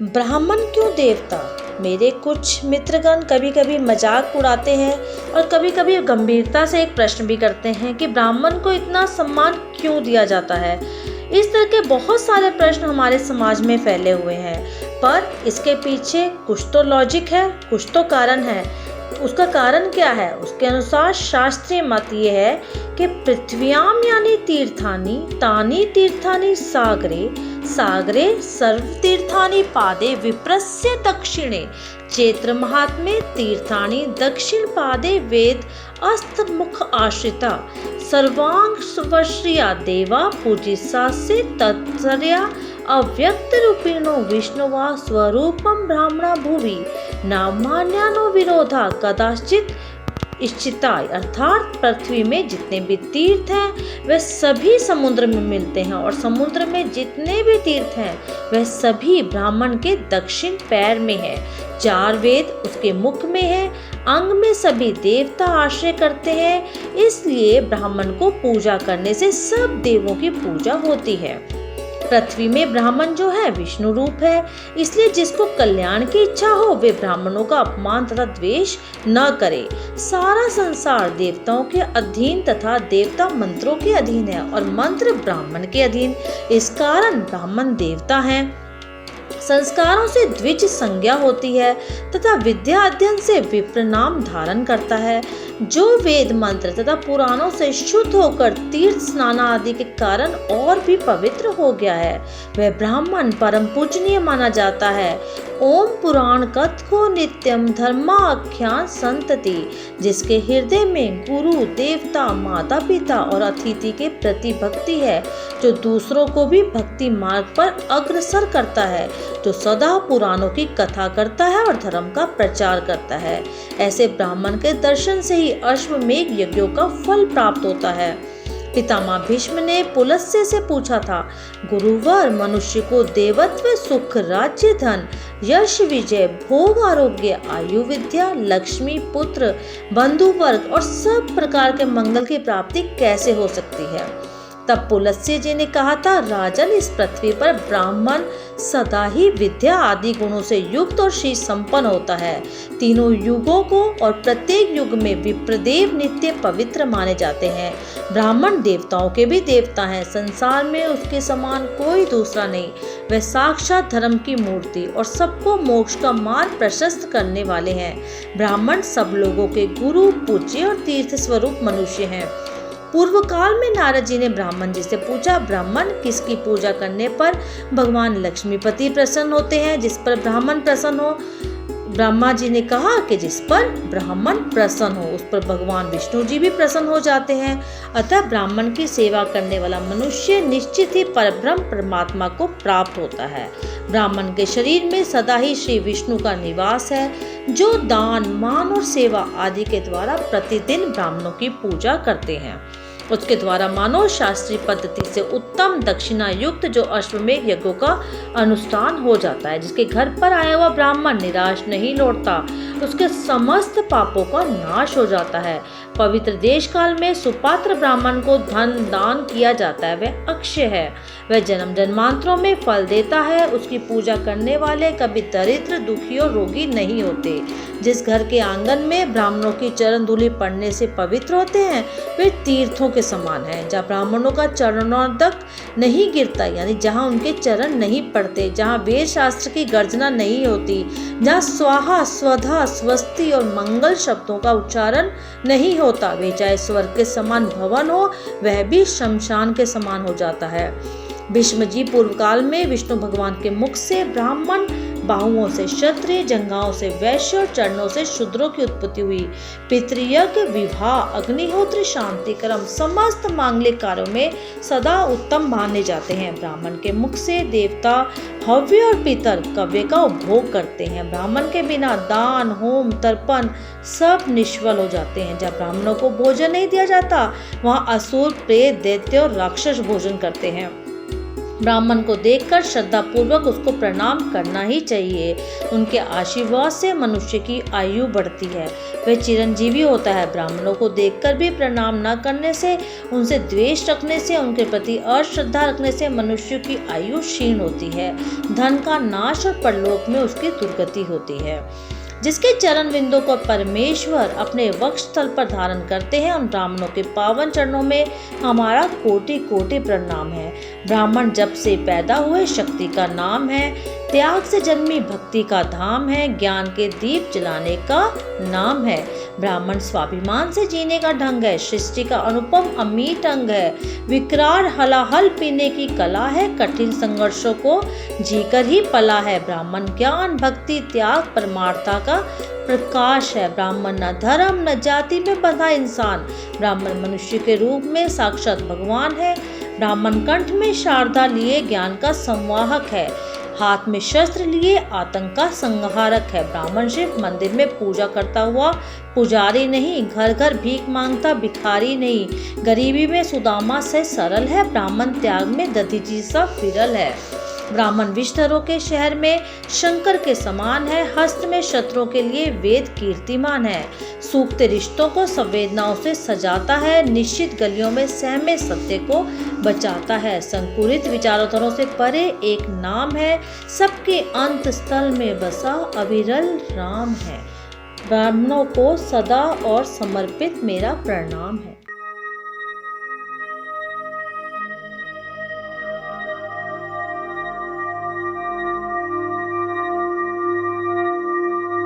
ब्राह्मण क्यों देवता? मेरे कुछ मित्रगण कभी कभी मजाक उड़ाते हैं और कभी कभी गंभीरता से एक प्रश्न भी करते हैं कि ब्राह्मण को इतना सम्मान क्यों दिया जाता है। इस तरह के बहुत सारे प्रश्न हमारे समाज में फैले हुए हैं, पर इसके पीछे कुछ तो लॉजिक है, कुछ तो कारण है। उसका कारण क्या है? उसके अनुसार शास्त्रीय मत ये है कि पृथ्व्याम यानी तीर्थानि तानि तीर्थानि सागरे सागरे सर्वतीर्थानि पादे विप्रस्य दक्षिणे चैत्र महात्म्ये तीर्थानि दक्षिण पादे वेद अस्तमुख आश्रिता सर्वांग स्वश्रिया देवा पूजिसास्य तत्सर्या अव्यक्त रूपिणो विष्णुवा स्वरूपम ब्राह्मणा भुवि नामान्यानो विरोधा कदाचित इच्छिताय। अर्थात पृथ्वी में जितने भी तीर्थ हैं वे सभी समुद्र में मिलते हैं और समुद्र में जितने भी तीर्थ हैं वह सभी ब्राह्मण के दक्षिण पैर में है। 4 वेद उसके मुख में है, अंग में सभी देवता आश्रय करते हैं, इसलिए ब्राह्मण को पूजा करने से सब देवों की पूजा होती है। पृथ्वी में ब्राह्मण जो है विष्णु रूप है, इसलिए जिसको कल्याण की इच्छा हो वे ब्राह्मणों का अपमान तथा द्वेष न करे। सारा संसार देवताओं के अधीन तथा देवता मंत्रों के अधीन है और मंत्र ब्राह्मण के अधीन, इस कारण ब्राह्मण देवता हैं। संस्कारों से द्विज संज्ञा होती है तथा विद्या अध्ययन से विप्र नाम धारण करता है। जो वेद मंत्र तथा पुराणों से शुद्ध होकर तीर्थ स्नान आदि के कारण और भी पवित्र हो गया है वह ब्राह्मण परम पूजनीय माना जाता है। ओम पुराण कथको नित्यम धर्माख्यान संतति, जिसके हृदय में गुरु देवता माता पिता और अतिथि के प्रति भक्ति है, जो दूसरों को भी भक्ति मार्ग पर अग्रसर करता है, जो सदा पुराणों की कथा करता है और धर्म का प्रचार करता है। ऐसे ब्राह्मण के दर्शन से ही अश्वमेध यज्ञों का फल प्राप्त होता है। पितामह भीष्म ने पुलस्त्य से पूछा था, गुरुवर मनुष्य को देवत्व सुख राज्य धन यश विजय भोग आरोग्य आयु विद्या लक्ष्मी पुत्र बंधु वर्ग और सब प्रकार के मंगल की प्राप्ति कैसे हो सकती है? तब पुलस्त्य जी ने कहा था, राजन इस पृथ्वी पर ब्राह्मण सदा ही विद्या आदि गुणों से युक्त और श्री संपन्न होता है। तीनों युगों को और प्रत्येक युग में विप्रदेव नित्य पवित्र माने जाते हैं। ब्राह्मण देवताओं के भी देवता हैं, संसार में उसके समान कोई दूसरा नहीं। वह साक्षात धर्म की मूर्ति और सबको मोक्ष का मार्ग प्रशस्त करने वाले हैं। ब्राह्मण सब लोगों के गुरु पूज्य और तीर्थ स्वरूप मनुष्य हैं। पूर्व काल में नारद जी ने ब्राह्मण जी से पूछा, ब्राह्मण किसकी पूजा करने पर भगवान लक्ष्मीपति प्रसन्न होते हैं? जिस पर ब्राह्मण प्रसन्न हो। ब्रह्मा जी ने कहा कि जिस पर ब्राह्मण प्रसन्न हो उस पर भगवान विष्णु जी भी प्रसन्न हो जाते हैं। अतः ब्राह्मण की सेवा करने वाला मनुष्य निश्चित ही परब्रह्म परमात्मा को प्राप्त होता है। ब्राह्मण के शरीर में सदा ही श्री विष्णु का निवास है, जो दान मान और सेवा आदि के द्वारा प्रतिदिन ब्राह्मणों की पूजा करते हैं। उसके द्वारा मानव शास्त्रीय पद्धति से उत्तम दक्षिणा युक्त जो अश्वमेध यज्ञों का अनुष्ठान हो जाता है। जिसके घर पर आया हुआ ब्राह्मण निराश नहीं लौटता, उसके समस्त पापों का नाश हो जाता है। पवित्र देश काल में सुपात्र ब्राह्मण को धन दान किया जाता है, वह अक्षय है, वह जन्म जन्मांतरों में फल देता है। उसकी पूजा करने वाले कभी दरिद्र दुखी और रोगी नहीं होते। जिस घर के आंगन में ब्राह्मणों की चरण धूलि पड़ने से पवित्र होते हैं वे तीर्थों के समान है। जहाँ ब्राह्मणों का चरणोदक नहीं गिरता, यानी जहाँ उनके चरण नहीं पड़ते, जहाँ वेद शास्त्र की गर्जना नहीं होती, जहाँ स्वाहा स्वधा स्वस्ति और मंगल शब्दों का उच्चारण नहीं होता, वे चाहे स्वर्ग के समान भवन हो वह भी शमशान के समान हो जाता है। भीष्म जी पूर्व काल में विष्णु भगवान के मुख से ब्राह्मण, बाहुओं से क्षत्रिय, जंघाओं से वैश्य और चरणों से शूद्रों की उत्पत्ति हुई। पितृयज्ञ विवाह अग्निहोत्र शांति कर्म समस्त मांगलिक कार्यों में सदा उत्तम माने जाते हैं। ब्राह्मण के मुख से देवता हव्य और पितर कव्य का उपभोग करते हैं। ब्राह्मण के बिना दान होम तर्पण सब निष्फल हो जाते हैं। जब ब्राह्मणों को भोजन नहीं दिया जाता वहाँ असुर प्रेत दैत्य और राक्षस भोजन करते हैं। ब्राह्मण को देखकर श्रद्धापूर्वक उसको प्रणाम करना ही चाहिए। उनके आशीर्वाद से मनुष्य की आयु बढ़ती है, वह चिरंजीवी होता है। ब्राह्मणों को देखकर भी प्रणाम न करने से, उनसे द्वेष रखने से, उनके प्रति अश्रद्धा रखने से मनुष्य की आयु क्षीण होती है, धन का नाश और परलोक में उसकी दुर्गति होती है। जिसके चरण बिंदु को परमेश्वर अपने वक्ष स्थल पर धारण करते हैं, उन ब्राह्मणों के पावन चरणों में हमारा कोटि कोटि प्रणाम है। ब्राह्मण जब से पैदा हुए शक्ति का नाम है, त्याग से जन्मी भक्ति का धाम है, ज्ञान के दीप जलाने का नाम है। ब्राह्मण स्वाभिमान से जीने का ढंग है, सृष्टि का अनुपम अमीट अंग है, विकराल हलाहल पीने की कला है, कठिन संघर्षों को जीकर ही पला है। ब्राह्मण ज्ञान भक्ति त्याग परमार्था का प्रकाश है। ब्राह्मण न धर्म न जाति में बंधा इंसान, ब्राह्मण मनुष्य के रूप में साक्षात भगवान है। ब्राह्मण कंठ में शारदा लिए ज्ञान का संवाहक है, हाथ में शस्त्र लिए आतंक का संहारक है। ब्राह्मण सिर्फ मंदिर में पूजा करता हुआ पुजारी नहीं, घर घर भीख मांगता भिखारी नहीं, गरीबी में सुदामा से सरल है, ब्राह्मण त्याग में दधीची सा विरल है। ब्राह्मण विष्णुरों के शहर में शंकर के समान है, हस्त में शत्रुओं के लिए वेद कीर्तिमान है, सूखते रिश्तों को संवेदनाओं से सजाता है, निश्चित गलियों में सहमे सत्य को बचाता है, संकुलित विचारधाराओं से परे एक नाम है, सबके अंत स्थल में बसा अविरल राम है। ब्राह्मणों को सदा और समर्पित मेरा प्रणाम है।